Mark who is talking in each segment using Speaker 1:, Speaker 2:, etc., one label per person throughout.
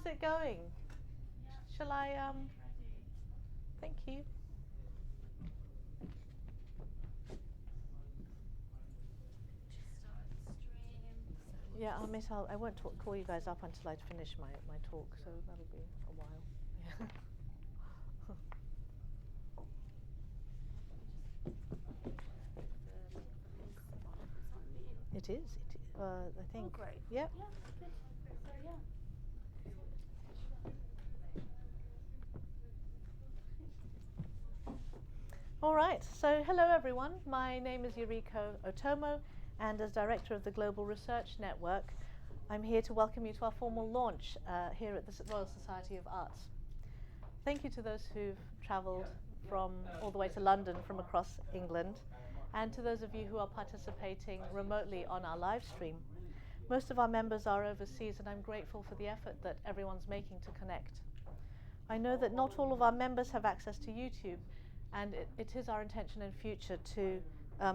Speaker 1: how's it going? Shall I, thank you. Yeah, I won't call you guys up until I finish my talk, so that'll be a while. Yeah. It is. I think.
Speaker 2: Oh, great.
Speaker 1: Yeah.
Speaker 2: Yeah, good. So, yeah.
Speaker 1: All right. So, hello everyone. My name is Yuriko Otomo, and as director of the Global Research Network, I'm here to welcome you to our formal launch here at the Royal Society of Arts. Thank you to those who've travelled from all the way to London from across England, and to those of you who are participating remotely on our live stream. Most of our members are overseas, and I'm grateful for the effort that everyone's making to connect. I know that not all of our members have access to YouTube, and it is our intention in future to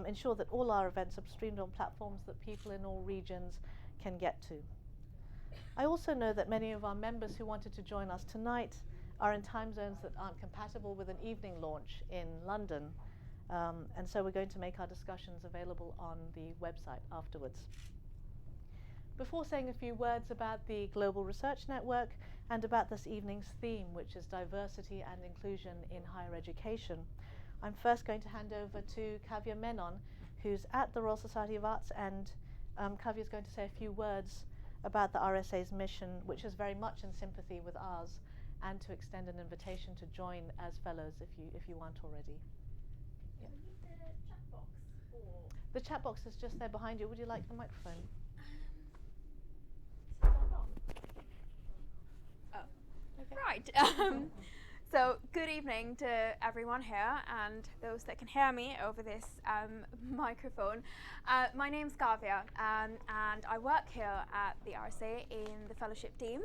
Speaker 1: ensure that all our events are streamed on platforms that people in all regions can get to. I also know that many of our members who wanted to join us tonight are in time zones that aren't compatible with an evening launch in London, and so we're going to make our discussions available on the website afterwards. Before saying a few words about the Global Research Network and about this evening's theme, which is diversity and inclusion in higher education, I'm first going to hand over to Kavya Menon, who's at the Royal Society of Arts, and Kavya is going to say a few words about the RSA's mission, which is very much in sympathy with ours, and to extend an invitation to join as fellows if you aren't already.
Speaker 2: Yeah. We need the chat box, or
Speaker 1: the chat box is just there behind you. Would you like the microphone?
Speaker 2: Okay. Right. So good evening to everyone here and those that can hear me over this microphone. My name's Kavya, and I work here at the RSA in the fellowship team.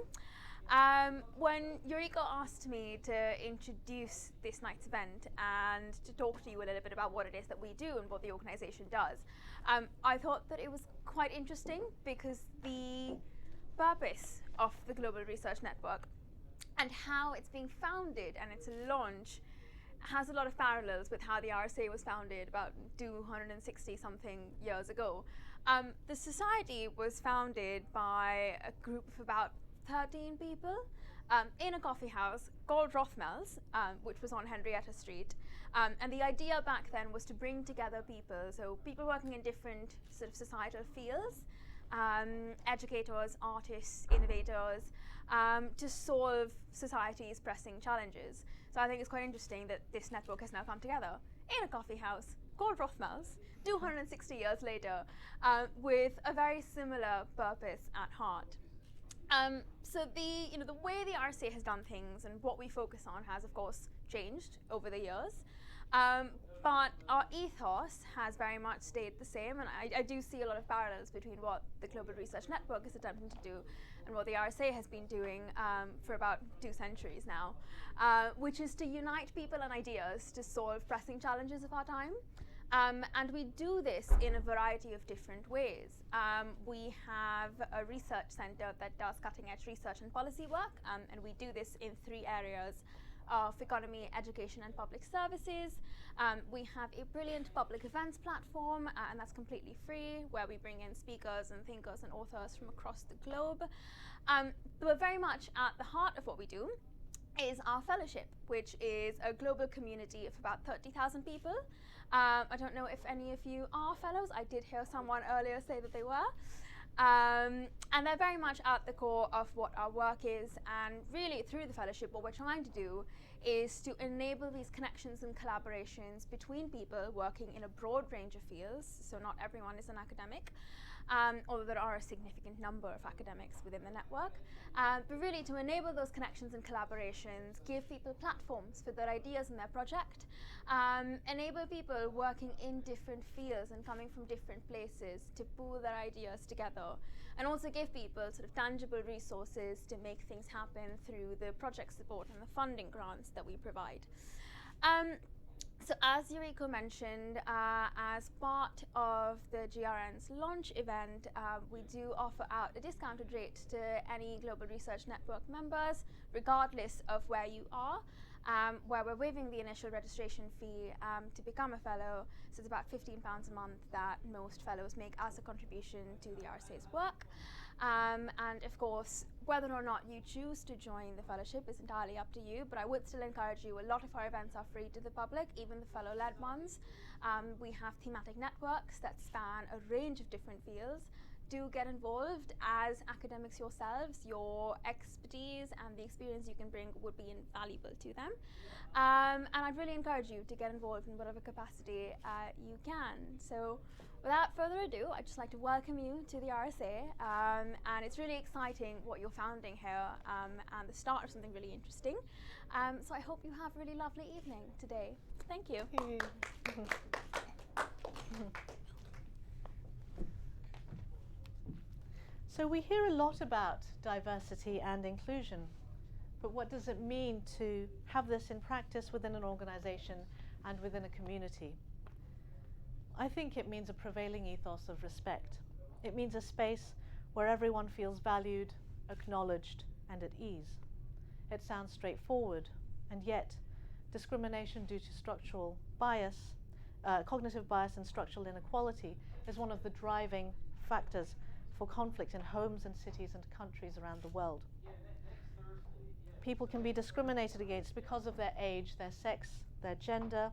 Speaker 2: When Yuriko asked me to introduce this night's event and to talk to you a little bit about what it is that we do and what the organisation does, I thought that it was quite interesting because the purpose of the Global Research Network and how it's being founded and its launch has a lot of parallels with how the RSA was founded about 260 something years ago. The society was founded by a group of about 13 people in a coffee house called Rothmel's, which was on Henrietta Street. And the idea back then was to bring together people, so people working in different sort of societal fields, educators, artists, innovators, to solve society's pressing challenges. So I think it's quite interesting that this network has now come together in a coffee house called Rothmel's 260 years later, with a very similar purpose at heart. So the way the RSA has done things and what we focus on has, of course, changed over the years. But our ethos has very much stayed the same, and I do see a lot of parallels between what the Global Research Network is attempting to do and what the RSA has been doing for about 2 centuries now, which is to unite people and ideas to solve pressing challenges of our time. And we do this in a variety of different ways. We have a research center that does cutting-edge research and policy work, and we do this in 3 areas of economy, education, and public services. We have a brilliant public events platform, and that's completely free, where we bring in speakers and thinkers and authors from across the globe. But very much at the heart of what we do is our fellowship, which is a global community of about 30,000 people. I don't know if any of you are fellows. I did hear someone earlier say that they were. And they're very much at the core of what our work is, and really through the fellowship what we're trying to do is to enable these connections and collaborations between people working in a broad range of fields. So not everyone is an academic, although there are a significant number of academics within the network. But really to enable those connections and collaborations, give people platforms for their ideas and their project, enable people working in different fields and coming from different places to pool their ideas together, and also give people sort of tangible resources to make things happen through the project support and the funding grants that we provide. So as Yuriko mentioned, as part of the GRN's launch event, we do offer out a discounted rate to any Global Research Network members, regardless of where you are, where we're waiving the initial registration fee to become a fellow. So it's about £15 a month that most fellows make as a contribution to the RSA's work. And of course, whether or not you choose to join the fellowship is entirely up to you, but I would still encourage you. A lot of our events are free to the public, even the fellow-led ones. We have thematic networks that span a range of different fields. Do get involved as academics yourselves. Your expertise and the experience you can bring would be invaluable to them. And I'd really encourage you to get involved in whatever capacity you can. So without further ado, I'd just like to welcome you to the RSA. And it's really exciting what you're founding here and the start of something really interesting. So I hope you have a really lovely evening today. Thank you.
Speaker 1: So we hear a lot about diversity and inclusion, but what does it mean to have this in practice within an organization and within a community? I think it means a prevailing ethos of respect. It means a space where everyone feels valued, acknowledged, and at ease. It sounds straightforward, and yet discrimination due to structural bias, cognitive bias and structural inequality is one of the driving factors for conflict in homes and cities and countries around the world. People can be discriminated against because of their age, their sex, their gender,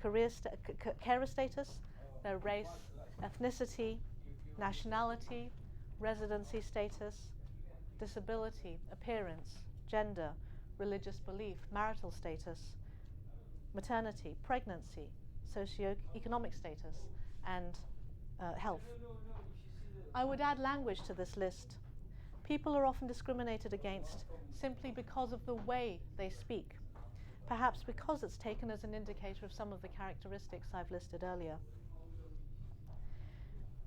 Speaker 1: carer status, their race, ethnicity, nationality, residency status, disability, appearance, gender, religious belief, marital status, maternity, pregnancy, socioeconomic status, and health. I would add language to this list. People are often discriminated against simply because of the way they speak, perhaps because it's taken as an indicator of some of the characteristics I've listed earlier.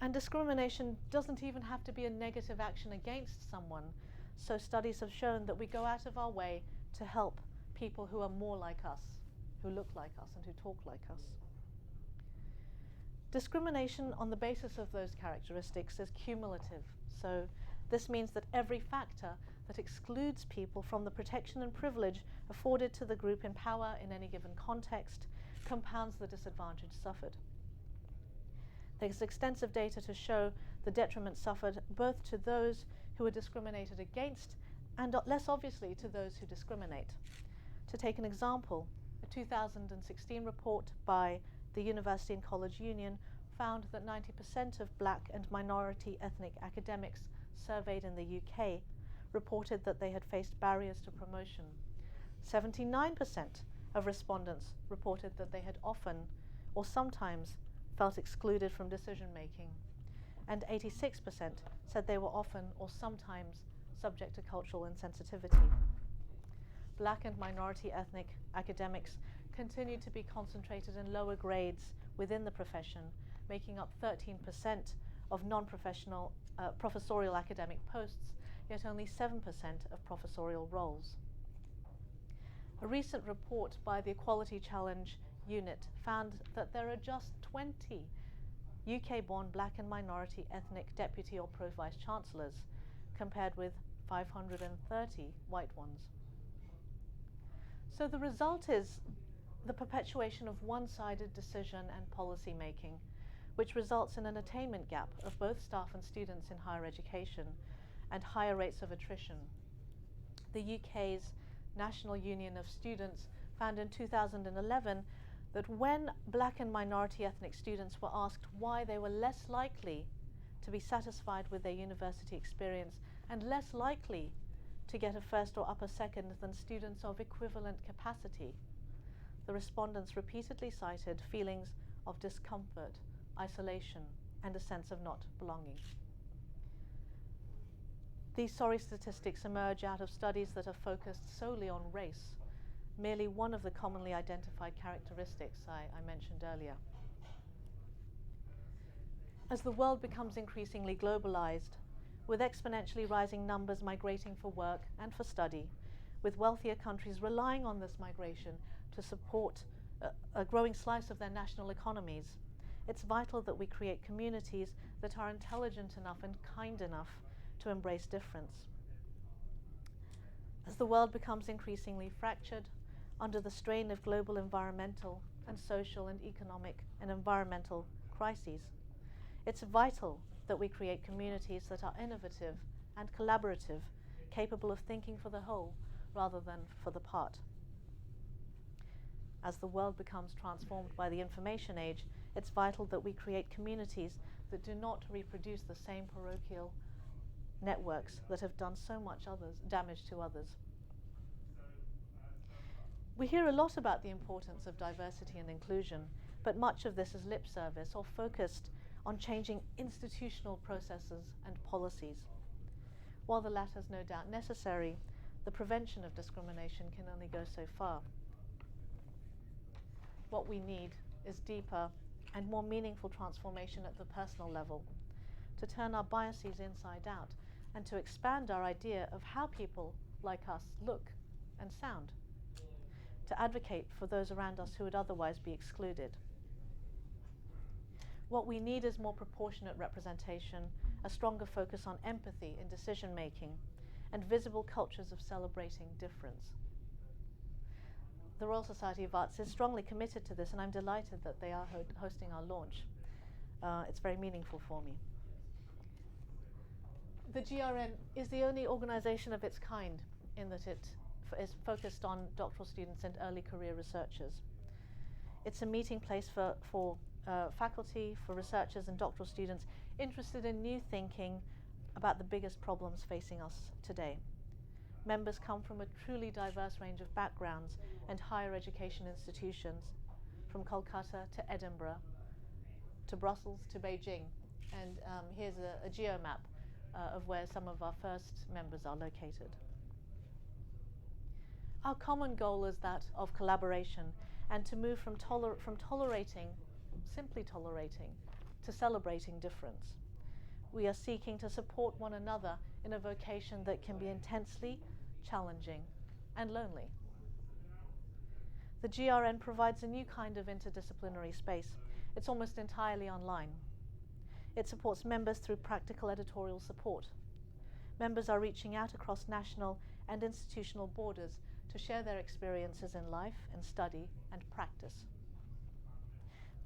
Speaker 1: And discrimination doesn't even have to be a negative action against someone. So studies have shown that we go out of our way to help people who are more like us, who look like us, and who talk like us. Discrimination on the basis of those characteristics is cumulative. So this means that every factor that excludes people from the protection and privilege afforded to the group in power in any given context compounds the disadvantage suffered. There's extensive data to show the detriment suffered both to those who are discriminated against and less obviously to those who discriminate. To take an example, a 2016 report by the University and College Union found that 90% of black and minority ethnic academics surveyed in the UK reported that they had faced barriers to promotion. 79% of respondents reported that they had often or sometimes felt excluded from decision making, and 86% said they were often or sometimes subject to cultural insensitivity. Black and minority ethnic academics continue to be concentrated in lower grades within the profession, making up 13% of non-professional professorial academic posts, yet only 7% of professorial roles. A recent report by the Equality Challenge unit found that there are just 20 UK-born black and minority ethnic deputy or pro-vice chancellors, compared with 530 white ones. So the result is the perpetuation of one-sided decision and policy making, which results in an attainment gap of both staff and students in higher education and higher rates of attrition. The UK's National Union of Students found in 2011 that when black and minority ethnic students were asked why they were less likely to be satisfied with their university experience and less likely to get a first or upper second than students of equivalent capacity, the respondents repeatedly cited feelings of discomfort, isolation, and a sense of not belonging. These sorry statistics emerge out of studies that are focused solely on race, merely one of the commonly identified characteristics I mentioned earlier. As the world becomes increasingly globalized, with exponentially rising numbers migrating for work and for study, with wealthier countries relying on this migration to support a growing slice of their national economies. It's vital that we create communities that are intelligent enough and kind enough to embrace difference. As the world becomes increasingly fractured under the strain of global environmental and social and economic and environmental crises, it's vital that we create communities that are innovative and collaborative, capable of thinking for the whole rather than for the part. As the world becomes transformed by the information age, it's vital that we create communities that do not reproduce the same parochial networks that have done so much damage to others. We hear a lot about the importance of diversity and inclusion, but much of this is lip service or focused on changing institutional processes and policies. While the latter is no doubt necessary, the prevention of discrimination can only go so far. What we need is deeper and more meaningful transformation at the personal level, to turn our biases inside out and to expand our idea of how people like us look and sound, to advocate for those around us who would otherwise be excluded. What we need is more proportionate representation, a stronger focus on empathy in decision-making, and visible cultures of celebrating difference. The Royal Society of Arts is strongly committed to this, and I'm delighted that they are hosting our launch. It's very meaningful for me. The GRN is the only organization of its kind in that it is focused on doctoral students and early career researchers. It's a meeting place for faculty, for researchers and doctoral students interested in new thinking about the biggest problems facing us today. Members come from a truly diverse range of backgrounds and higher education institutions, from Kolkata to Edinburgh, to Brussels to Beijing. And here's a geomap of where some of our first members are located. Our common goal is that of collaboration and to move from simply tolerating, to celebrating difference. We are seeking to support one another in a vocation that can be intensely challenging and lonely. The GRN provides a new kind of interdisciplinary space. It's almost entirely online. It supports members through practical editorial support. Members are reaching out across national and institutional borders to share their experiences in life, in study, and practice.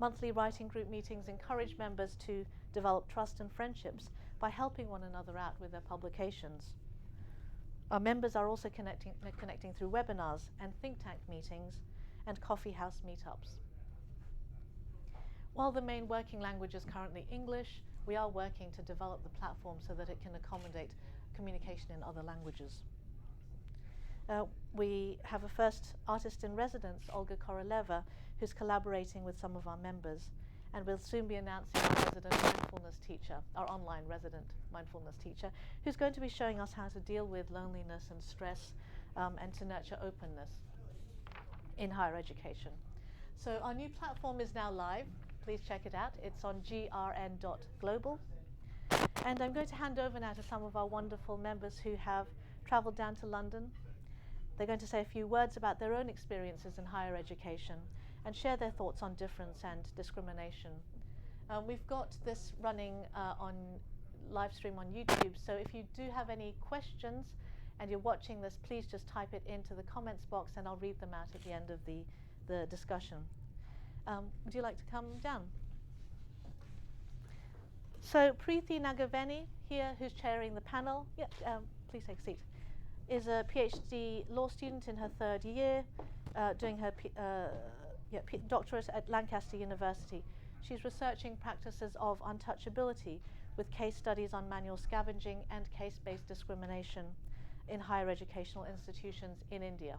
Speaker 1: Monthly writing group meetings encourage members to develop trust and friendships by helping one another out with their publications. Our members are also connecting through webinars and think tank meetings and coffee house meetups. While the main working language is currently English, we are working to develop the platform so that it can accommodate communication in other languages. We have a first artist in residence, Olga Koroleva, who's collaborating with some of our members, and we'll soon be announcing a resident mindfulness teacher, our online resident mindfulness teacher, who's going to be showing us how to deal with loneliness and stress and to nurture openness in higher education. So our new platform is now live. Please check it out. It's on grn.global. And I'm going to hand over now to some of our wonderful members who have traveled down to London. They're going to say a few words about their own experiences in higher education and share their thoughts on difference and discrimination. We've got this running on live stream on YouTube, so if you do have any questions and you're watching this, please just type it into the comments box and I'll read them out at the end of the discussion. Would you like to come down? So Preeti Nagaveni here, who's chairing the panel, please take a seat, is a PhD law student in her third year, doing her doctorate at Lancaster University. She's researching practices of untouchability with case studies on manual scavenging and case-based discrimination in higher educational institutions in India.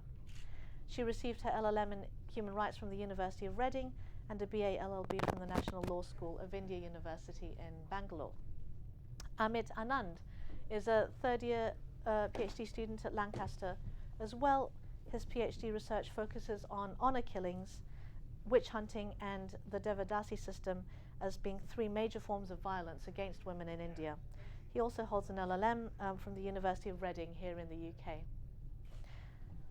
Speaker 1: She received her LLM in Human Rights from the University of Reading and a BA LLB from the National Law School of India University in Bangalore. Amit Anand is a third-year PhD student at Lancaster as well. His PhD research focuses on honor killings, witch hunting, and the Devadasi system as being three major forms of violence against women in India. He also holds an LLM from the University of Reading here in the UK.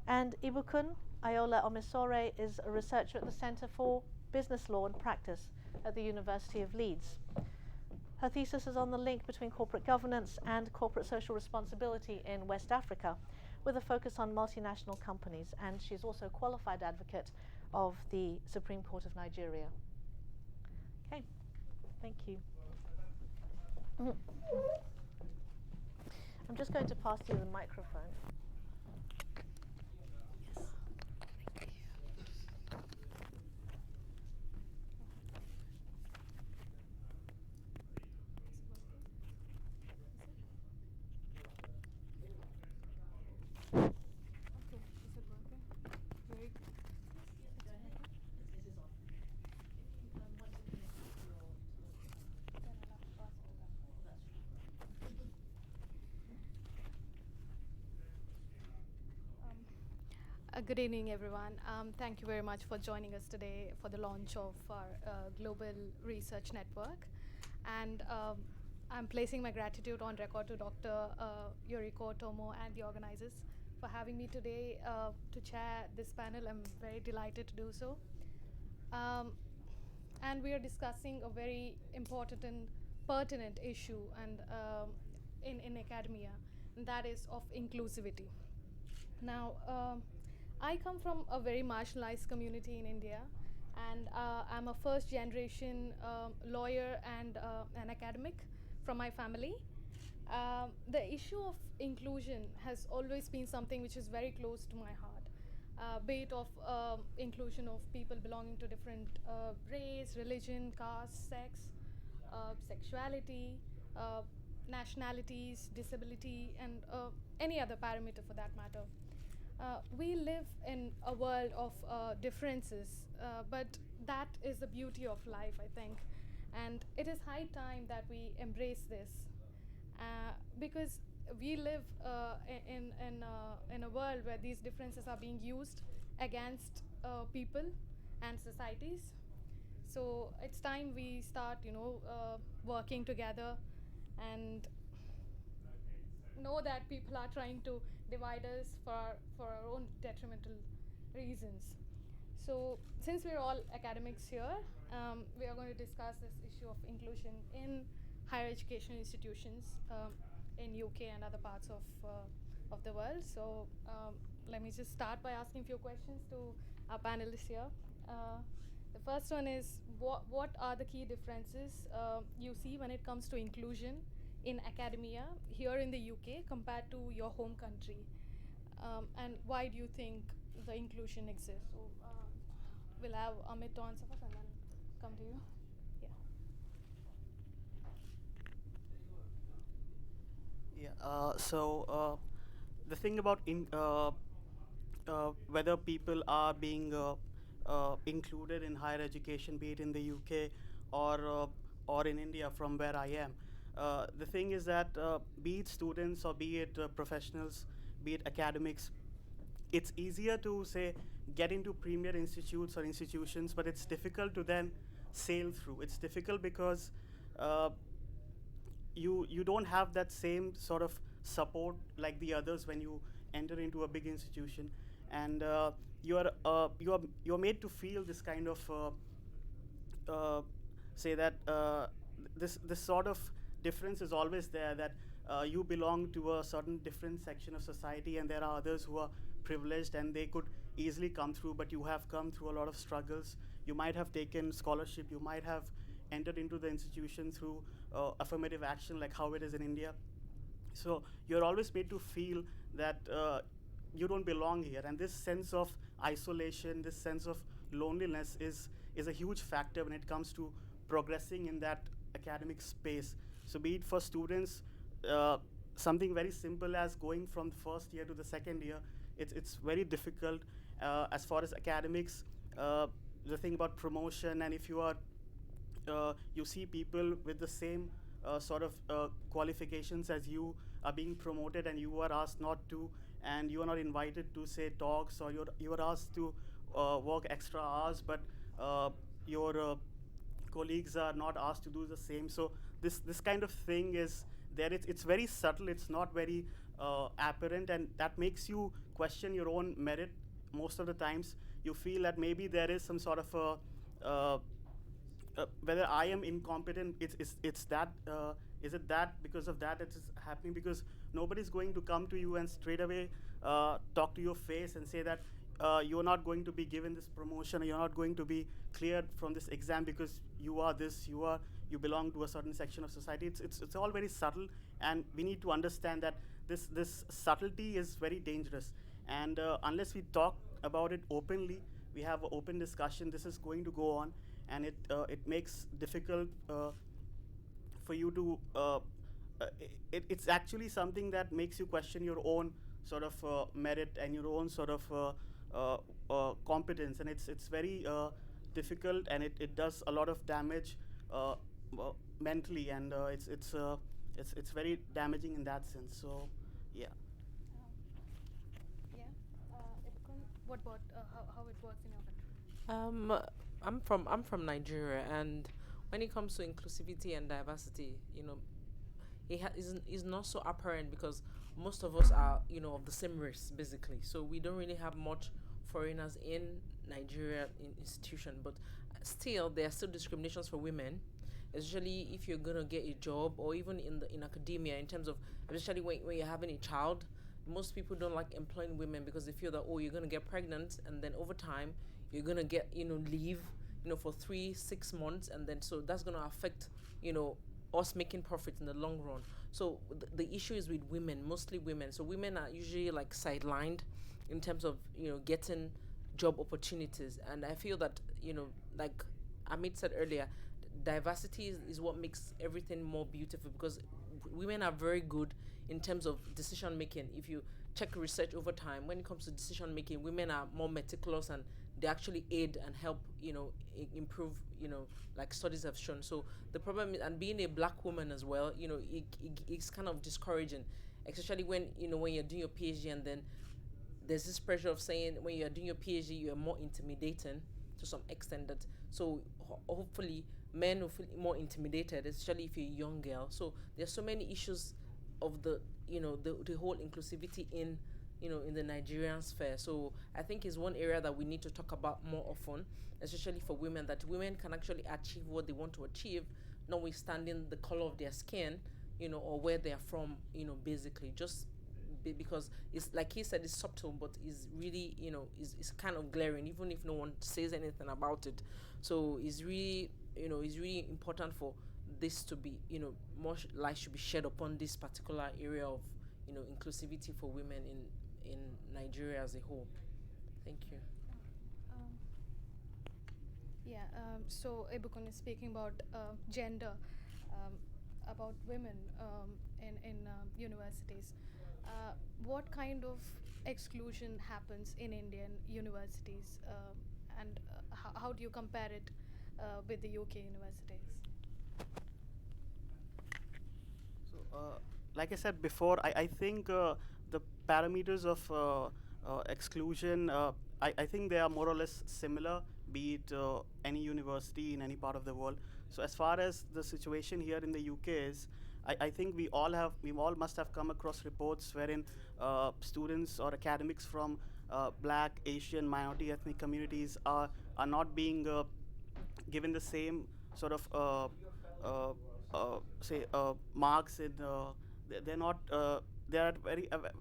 Speaker 1: And Ibukun Ayola Omisore is a researcher at the Center for Business Law and Practice at the University of Leeds. Her thesis is on the link between corporate governance and corporate social responsibility in West Africa, with a focus on multinational companies, and she's also a qualified advocate of the Supreme Court of Nigeria. Okay, thank you. I'm just going to pass you the microphone.
Speaker 3: Good evening, everyone. Thank you very much for joining us today for the launch of our Global Research Network. And I'm placing my gratitude on record to Dr. Yuriko Otomo and the organizers for having me today to chair this panel. I'm very delighted to do so. And we are discussing a very important and pertinent issue and in academia, and that is of inclusivity. Now, I come from a very marginalized community in India, and I'm a first generation lawyer and an academic from my family. The issue of inclusion has always been something which is very close to my heart, be it of inclusion of people belonging to different race, religion, caste, sex, sexuality, nationalities, disability, and any other parameter for that matter. We live in a world of differences, but that is the beauty of life, I think. And it is high time that we embrace this because we live in a world where these differences are being used against people and societies. So it's time we start, working together and know that people are trying to divide us for our own detrimental reasons. So since we're all academics here, we are going to discuss this issue of inclusion in higher education institutions in UK and other parts of the world. So let me just start by asking a few questions to our panelists here. The first one is, what are the key differences you see when it comes to inclusion in academia here in the UK compared to your home country? And why do you think the inclusion exists? So we'll have Amit to answer first and then come to you. Yeah.
Speaker 4: The thing about whether people are being included in higher education, be it in the UK or in India, from where I am. The thing is that be it students or be it professionals, be it academics, it's easier to say get into premier institutes or institutions, but it's difficult to then sail through. It's difficult because you don't have that same sort of support like the others when you enter into a big institution, and you're made to feel this kind of say that this sort of difference is always there, that you belong to a certain different section of society and there are others who are privileged and they could easily come through, but you have come through a lot of struggles. You might have taken scholarship, you might have entered into the institution through affirmative action like how it is in India. So you're always made to feel that you don't belong here, and this sense of isolation, this sense of loneliness is a huge factor when it comes to progressing in that academic space. So be it for students, something very simple as going from the first year to the second year, it's very difficult. As far as academics, the thing about promotion, and if you are you see people with the same sort of qualifications as you are being promoted and you are asked not to, and you are not invited to say talks, or you are asked to work extra hours, but your colleagues are not asked to do the same. So this kind of thing is it's very subtle. It's not very apparent, and that makes you question your own merit. Most of the times, you feel that maybe there is some sort of whether I am incompetent. It's that. Is it that because of that it is happening? Because nobody's going to come to you and straight away talk to your face and say that you're not going to be given this promotion, or you're not going to be cleared from this exam because you are this, you belong to a certain section of society. It's all very subtle, and we need to understand that this subtlety is very dangerous. And unless we talk about it openly, we have an open discussion, this is going to go on, and it makes difficult for you to it's actually something that makes you question your own sort of merit and your own sort of competence, and it's very difficult, and it does a lot of damage mentally, and it's very damaging in that sense. So yeah.
Speaker 3: Yeah. What about how it works in your country?
Speaker 5: I'm from Nigeria, and when it comes to inclusivity and diversity, is not so apparent because most of us are, of the same race basically. So we don't really have much foreigners in Nigeria in institution, but still there are still discriminations for women, especially if you're gonna get a job or even in academia, in terms of especially when you're having a child. Most people don't like employing women because they feel that, oh, you're gonna get pregnant, and then over time you're gonna get leave for 3-6 months, and then so that's gonna affect us making profit in the long run. So the issue is with women, mostly women. So women are usually like sidelined in terms of getting job opportunities, and I feel that like Amit said earlier, diversity is what makes everything more beautiful, because women are very good in terms of decision making. If you check research over time, when it comes to decision making, women are more meticulous, and they actually aid and help improve, like studies have shown. So the problem is, and being a black woman as well, it's kind of discouraging, especially when when you're doing your PhD, and then there's this pressure of saying when you're doing your PhD you're more intimidating to some extent, that so hopefully men will feel more intimidated, especially if you're a young girl. So there's so many issues of the the whole inclusivity in in the Nigerian sphere. So I think is one area that we need to talk about more often, especially for women, that women can actually achieve what they want to achieve, notwithstanding the color of their skin, or where they're from, basically. Just because it's like he said, it's subtle, but is really, is kind of glaring, even if no one says anything about it. So it's really, it's really important for this to be, more light should be shed upon this particular area of, inclusivity for women in Nigeria as a whole. Thank you.
Speaker 3: So Ebukun is speaking about gender, about women in universities. What kind of exclusion happens in Indian universities, and how do you compare it with the UK universities?
Speaker 4: So, like I said before, I think the parameters of exclusion, I think they are more or less similar, be it any university in any part of the world. So as far as the situation here in the UK is, I think we all must have come across reports wherein students or academics from black, Asian, minority ethnic communities are not being given the same sort of marks in they're not they're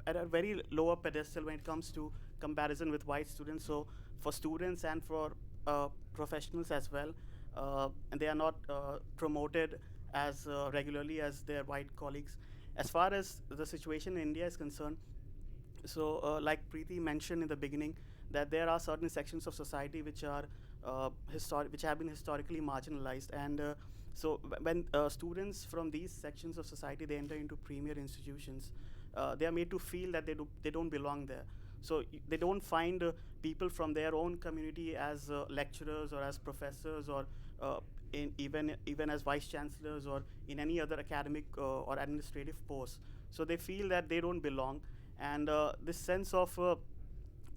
Speaker 4: at a very lower pedestal when it comes to comparison with white students. So for students and for professionals as well, and they are not promoted as regularly as their white colleagues. As far as the situation in India is concerned, so like Preeti mentioned in the beginning, that there are certain sections of society which are which have been historically marginalized, and so when students from these sections of society, they enter into premier institutions, they are made to feel that they don't belong there. So they don't find people from their own community as lecturers or as professors, or even as vice chancellors, or in any other academic or administrative posts. So they feel that they don't belong, and this sense of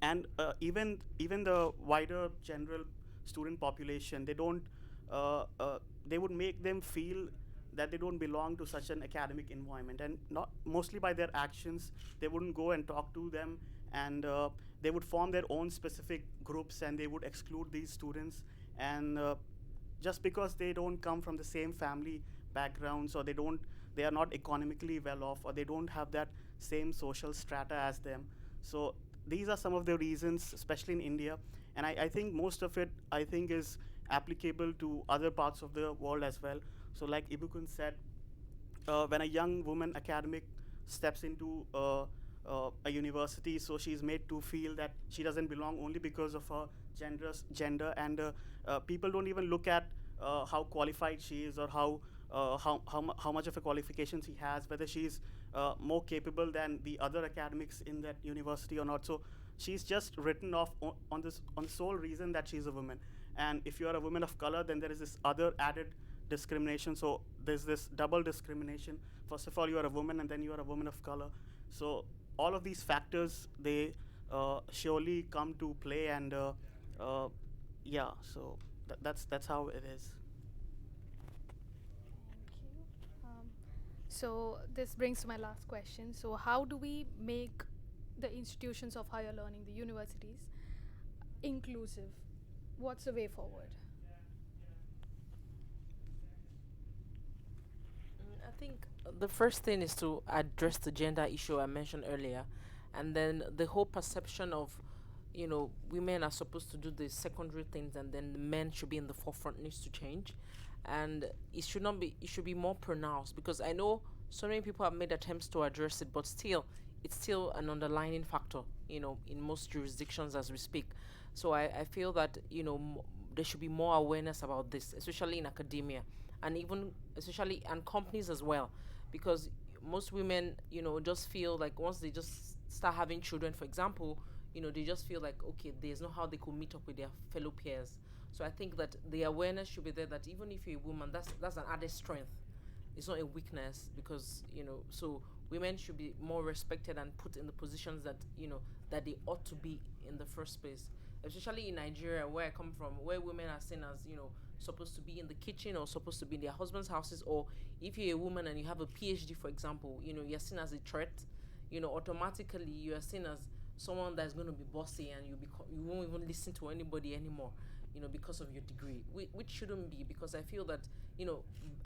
Speaker 4: and even the wider general student population, they don't they would make them feel that they don't belong to such an academic environment, and not mostly by their actions. They wouldn't go and talk to them, and they would form their own specific groups, and they would exclude these students. And just because they don't come from the same family backgrounds, or they are not economically well off, or they don't have that same social strata as them. So these are some of the reasons, especially in India. And I think most of it, I think, is applicable to other parts of the world as well. So like Ibukun said, when a young woman academic steps into a university, so she's made to feel that she doesn't belong only because of her gender, and people don't even look at how qualified she is, or how much of a qualification she has, whether she's more capable than the other academics in that university or not. So she's just written off on the sole reason that she's a woman. And if you are a woman of color, then there is this other added discrimination. So there's this double discrimination. First of all, you are a woman, and then you are a woman of color. So all of these factors, they surely come to play, and yeah, so that's how it is.
Speaker 3: Thank you. So this brings to my last question. So how do we make the institutions of higher learning, the universities, inclusive? What's the way forward?
Speaker 5: I think the first thing is to address the gender issue I mentioned earlier, and then the whole perception of, women are supposed to do the secondary things, and then the men should be in the forefront needs to change, and it should not be. It should be more pronounced, because I know so many people have made attempts to address it, but still, it's still an underlying factor, in most jurisdictions as we speak. So I feel that there should be more awareness about this, especially in academia, and even especially and companies as well, because most women just feel like once they just start having children, for example, they just feel like, okay, there's no how they could meet up with their fellow peers. So I think that the awareness should be there, that even if you're a woman, that's an added strength. It's not a weakness, because so women should be more respected and put in the positions that that they ought to be in the first place, especially in Nigeria, where I come from, where women are seen as supposed to be in the kitchen, or supposed to be in their husband's houses. Or if you're a woman and you have a PhD, for example, you're seen as a threat. Automatically you are seen as someone that's going to be bossy, and you won't even listen to anybody anymore, because of your degree, which shouldn't be, because I feel that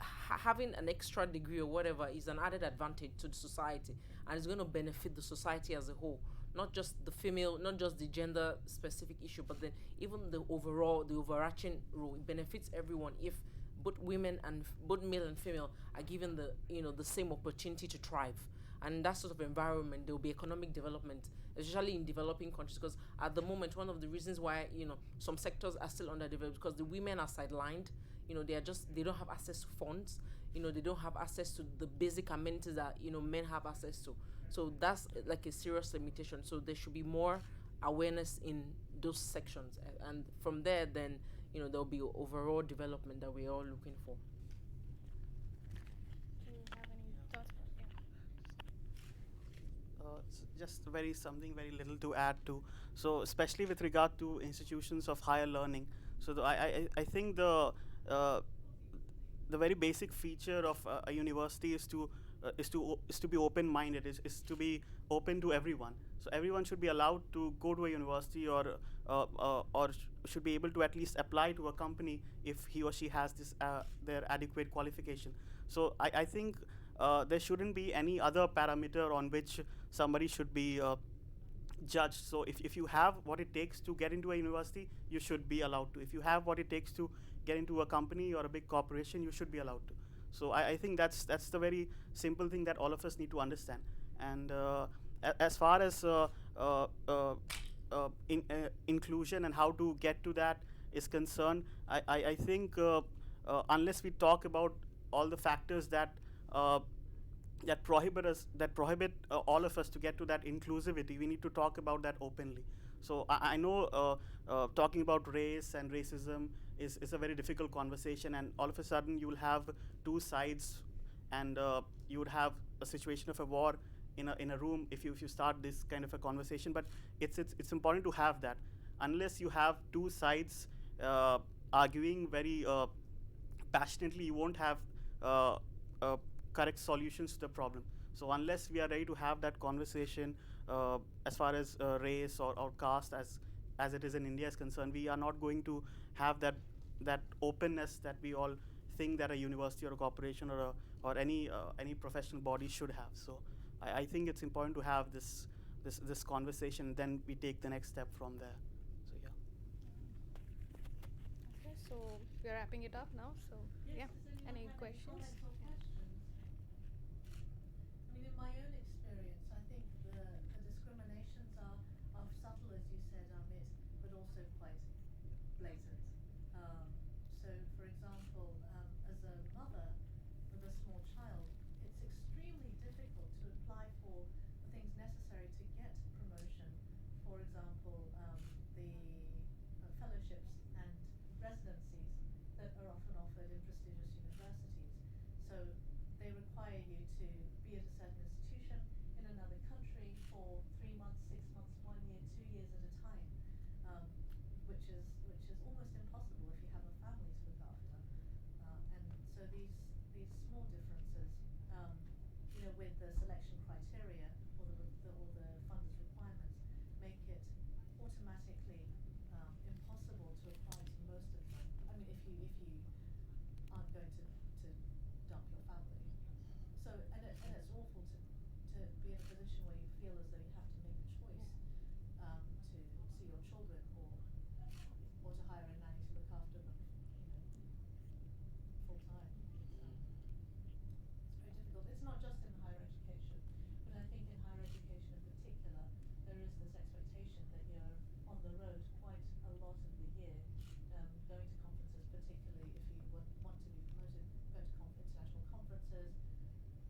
Speaker 5: having an extra degree or whatever is an added advantage to the society, and it's going to benefit the society as a whole, not just the female, not just the gender specific issue, but then even the overarching role. It benefits everyone if both both male and female are given the same opportunity to thrive. And in that sort of environment, there will be economic development, especially in developing countries. Because at the moment, one of the reasons why some sectors are still underdeveloped, because the women are sidelined. They don't have access to funds. They don't have access to the basic amenities that men have access to. So that's like a serious limitation. So there should be more awareness in those sections, and from there, then there'll be overall development that we're all looking for.
Speaker 3: Do you have any thoughts?
Speaker 4: Just something very little to add to. So especially with regard to institutions of higher learning. So I think the very basic feature of a university is to be open-minded, is to be open to everyone. So everyone should be allowed to go to a university, or should be able to at least apply to a company if he or she has their adequate qualification. So I think there shouldn't be any other parameter on which somebody should be judged. So if you have what it takes to get into a university, you should be allowed to. If you have what it takes to get into a company or a big corporation, you should be allowed to. So I think that's the very simple thing that all of us need to understand. And as far as inclusion and how to get to that is concerned, I think unless we talk about all the factors that prohibit all of us to get to that inclusivity, we need to talk about that openly. So I know talking about race and racism is a very difficult conversation, and all of a sudden you will have two sides, and you would have a situation of a war in a room if you start this kind of a conversation. But it's important to have that. Unless you have two sides arguing very passionately, you won't have correct solutions to the problem. So unless we are ready to have that conversation as far as race or caste as it is in India is concerned, we are not going to have that openness that we all think that a university or a corporation or any professional body should have. So I think it's important to have this conversation, and then we take the next step from there. So yeah.
Speaker 3: Okay, so we're wrapping it up now. So yeah, any questions?
Speaker 1: I mean, in my own experience, I think the discriminations are subtle, as you said, Amit, but also quite blatant. So, for example, as a mother with a small child, it's extremely difficult to apply for the things necessary to get promotion. For example, the fellowships and residencies that are often offered in prestigious universities. So they require you to be at a certain institution in another country for 3 months, 6 months, 1 year, 2 years at a time, which is almost impossible if you have a family to look after. And so these small differences, with the selection criteria or the funders' requirements, make it automatically impossible to apply to most of them. I mean, if you aren't going to dump your family. So, and it's awful to be in a position where you feel as though you have to make a choice to see your children or to hire a nanny to look after them, full time. It's very difficult. It's not just in higher education, but I think in higher education in particular, there is this expectation that you're on the road quite a lot of the year, going to conferences, particularly if you want to be promoted, going to international conferences,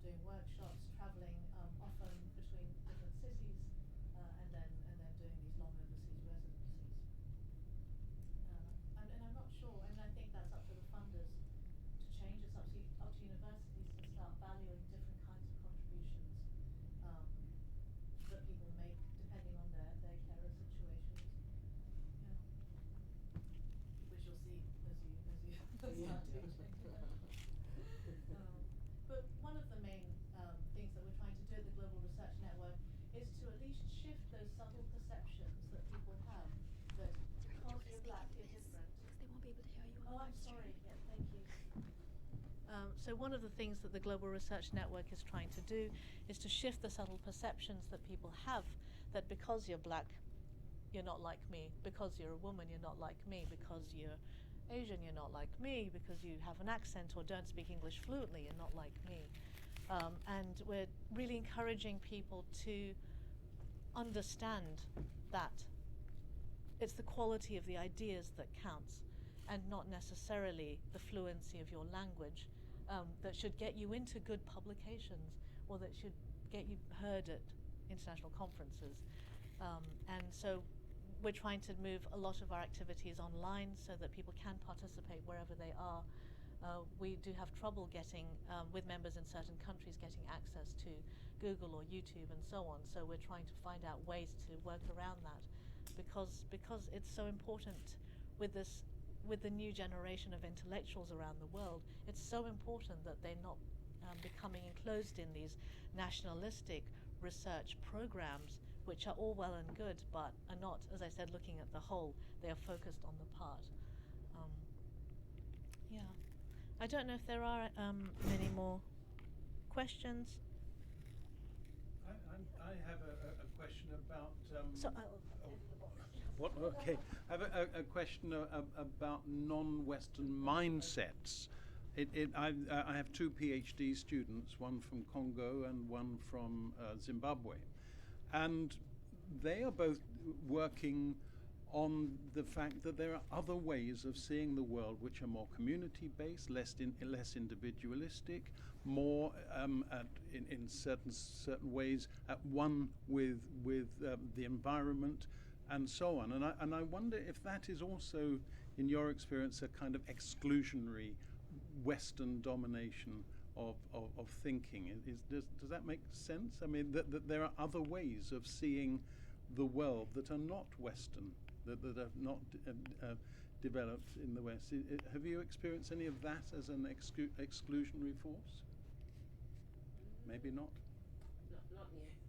Speaker 1: doing workshops, traveling often between different cities, and then doing these long overseas residencies. And I'm not sure. I mean, I think that's up to the funders to change. It's up to universities to start valuing different kinds of contributions that people make depending on their carer situations. Yeah. Which you'll see as you start teaching. But one of the main things that we're trying to do at the Global Research Network is to at least shift those subtle perceptions that people have that because you're black, you're different.
Speaker 2: Because they won't be able to hear you on
Speaker 1: Oh,
Speaker 2: the
Speaker 1: I'm
Speaker 2: live stream.
Speaker 1: sorry. Yeah, thank you. So one of the things that the Global Research Network is trying to do is to shift the subtle perceptions that people have that because you're black, you're not like me. Because you're a woman, you're not like me. Because you're Asian, you're not like me. Because you have an accent or don't speak English fluently, you're not like me. And we're really encouraging people to understand that it's the quality of the ideas that counts and not necessarily the fluency of your language that should get you into good publications or that should get you heard at international conferences. And so we're trying to move a lot of our activities online so that people can participate wherever they are. We do have trouble getting, with members in certain countries, getting access to Google or YouTube and so on. So we're trying to find out ways to work around that because it's so important with the new generation of intellectuals around the world. It's so important that they're not becoming enclosed in these nationalistic research programs, which are all well and good, but are not, as I said, looking at the whole. They are focused on the part. Yeah. I don't know if there are many more questions.
Speaker 6: I have a question about.
Speaker 1: So
Speaker 6: What? Okay, I have a question about non-Western mindsets. I have two PhD students, one from Congo and one from Zimbabwe, and they are both working on the fact that there are other ways of seeing the world which are more community-based, less individualistic, more in certain ways at one with the environment, and so on. And I wonder if that is also, in your experience, a kind of exclusionary Western domination of thinking. Does that make sense? I mean, that there are other ways of seeing the world that are not Western, that are not developed in the West. Have you experienced any of that as an exclusionary force? Maybe not.
Speaker 5: Not yet.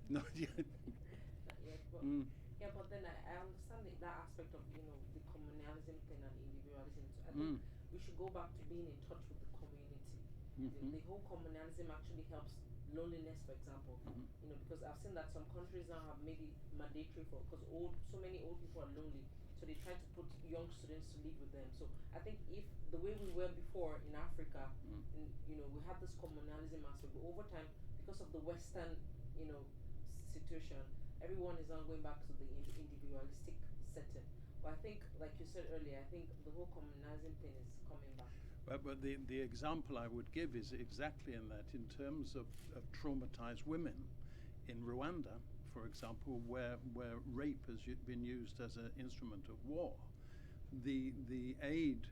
Speaker 6: Not yet.
Speaker 5: Not yet. But yeah, but then I understand that aspect of the communalism thing and individualism. So I think we should go back to being in touch with the community. The whole communalism actually helps loneliness, for example. Because I've seen that some countries now have made it mandatory for because so many old people are lonely, so they try to put young students to live with them. So I think if the way we were before in Africa, we had this communalism aspect, but over time, because of the Western, situation, everyone is now going back to the individualistic setting. But I think, like you said earlier, I think the whole communalism thing is coming back.
Speaker 6: But the example I would give is exactly in that, in terms of traumatized women in Rwanda, for example, where rape has been used as an instrument of war, the aid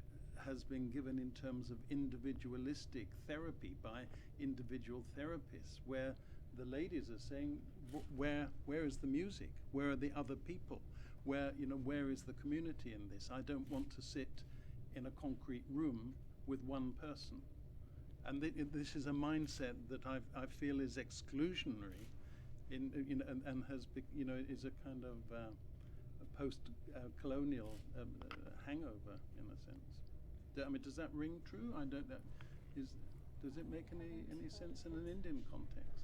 Speaker 6: has been given in terms of individualistic therapy by individual therapists, where the ladies are saying, where is the music? Where are the other people? Where is the community in this? I don't want to sit in a concrete room with one person. And this is a mindset that I feel is exclusionary, and has is a kind of a post-colonial hangover in a sense. I mean, does that ring true? I don't know. Does it make any sense in an Indian context?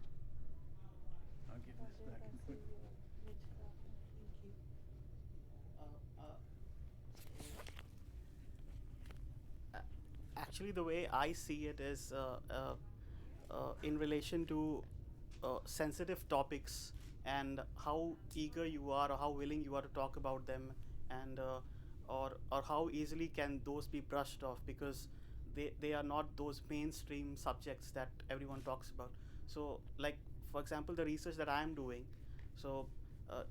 Speaker 6: I'll give this back.
Speaker 4: Actually, the way I see it is in relation to sensitive topics and how eager you are or how willing you are to talk about them, and or how easily can those be brushed off, because they are not those mainstream subjects that everyone talks about. So, like, for example, the research that I am doing, so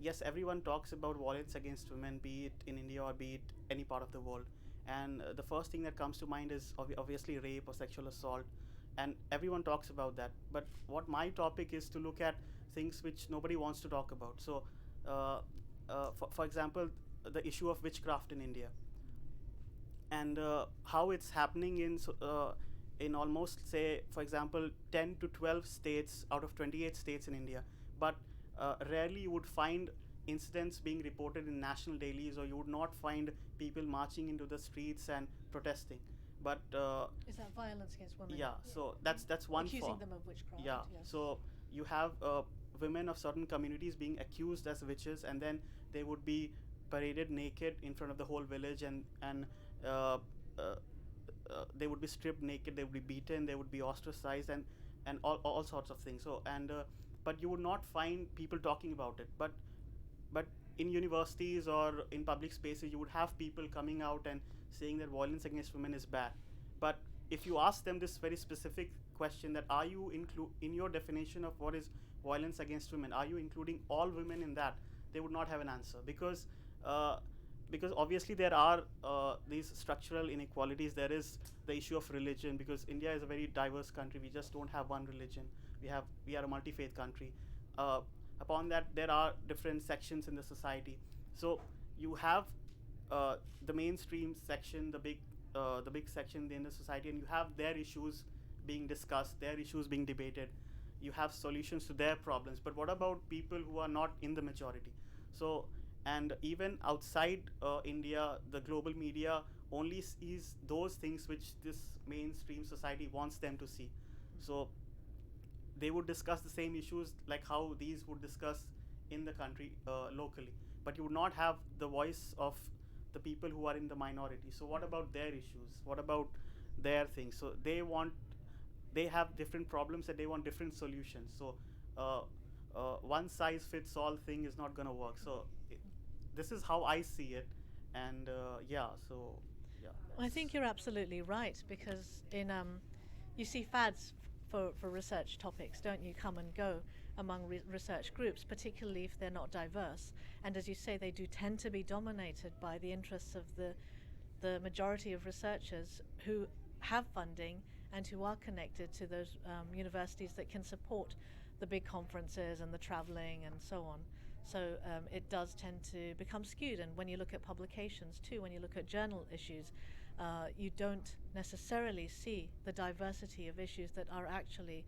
Speaker 4: yes, everyone talks about violence against women, be it in India or be it any part of the world. And the first thing that comes to mind is obviously rape or sexual assault, and everyone talks about that. But what my topic is to look at things which nobody wants to talk about. So, for example, the issue of witchcraft in India, and how it's happening in almost, say, for example, 10 to 12 states out of 28 states in India. But rarely you would find incidents being reported in national dailies, or you would not find people marching into the streets and protesting. But
Speaker 1: Is that violence against women?
Speaker 4: yeah, so that's one
Speaker 1: Accusing
Speaker 4: form.
Speaker 1: them of witchcraft.
Speaker 4: Yeah,
Speaker 1: Yes.
Speaker 4: so you have women of certain communities being accused as witches, and then they would be paraded naked in front of the whole village, and they would be stripped naked, they would be beaten, they would be ostracized, and all sorts of things. So, and but you would not find people talking about it. But in universities or in public spaces, you would have people coming out and saying that violence against women is bad. But if you ask them this very specific question, that are you in your definition of what is violence against women, are you including all women in that, they would not have an answer, because obviously there are these structural inequalities. There is the issue of religion, because India is a very diverse country. We just don't have one religion. We are a multi-faith country. Upon that, there are different sections in the society. So you have the mainstream section, the big section in the society, and you have their issues being discussed, their issues being debated. You have solutions to their problems. But what about people who are not in the majority? So, and even outside India, the global media only sees those things which this mainstream society wants them to see. So they would discuss the same issues like how these would discuss in the country locally. But you would not have the voice of the people who are in the minority. So what about their issues? What about their things? So they have different problems and they want different solutions. So one size fits all thing is not going to work. So this is how I see it. And yeah.
Speaker 1: I think you're absolutely right, because you see fads for research topics, don't you, come and go among research groups, particularly if they're not diverse. And as you say, they do tend to be dominated by the interests of the majority of researchers who have funding and who are connected to those universities that can support the big conferences and the traveling and so on. So it does tend to become skewed. And when you look at publications too, when you look at journal issues, you don't necessarily see the diversity of issues that are actually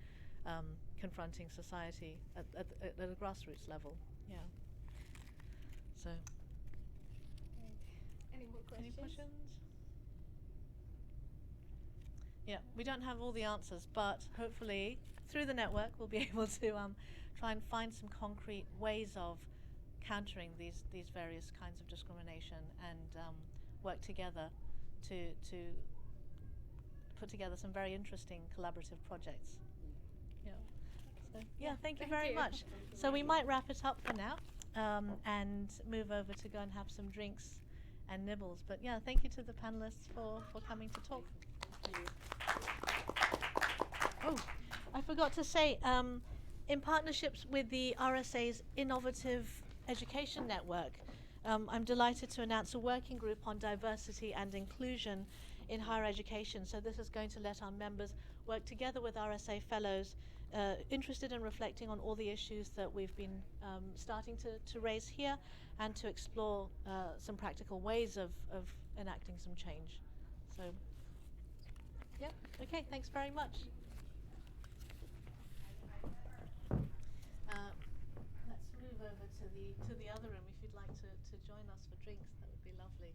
Speaker 1: confronting society at a grassroots level. Yeah. So.
Speaker 3: Any more questions?
Speaker 1: Any questions? Yeah, we don't have all the answers, but hopefully through the network we'll be able to try and find some concrete ways of countering these various kinds of discrimination and work together to put together some very interesting collaborative projects. Yeah. So yeah, thank you very much. So we might wrap it up for now and move over to go and have some drinks and nibbles. But yeah, thank you to the panelists for coming to talk.
Speaker 5: Thank you.
Speaker 1: Oh, I forgot to say, in partnerships with the RSA's Innovative Education Network, I'm delighted to announce a working group on diversity and inclusion in higher education. So this is going to let our members work together with RSA fellows interested in reflecting on all the issues that we've been starting to raise here, and to explore some practical ways of enacting some change. So, yeah, okay, thanks very much. Let's move over to the other room if you'd like to join us for drinks. That would be lovely.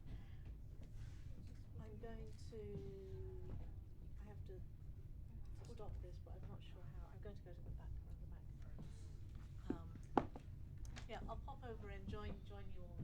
Speaker 1: I'm going to. I have to stop this, but I'm not sure how. I'm going to go to the back, around the back. Yeah, I'll pop over and join you all.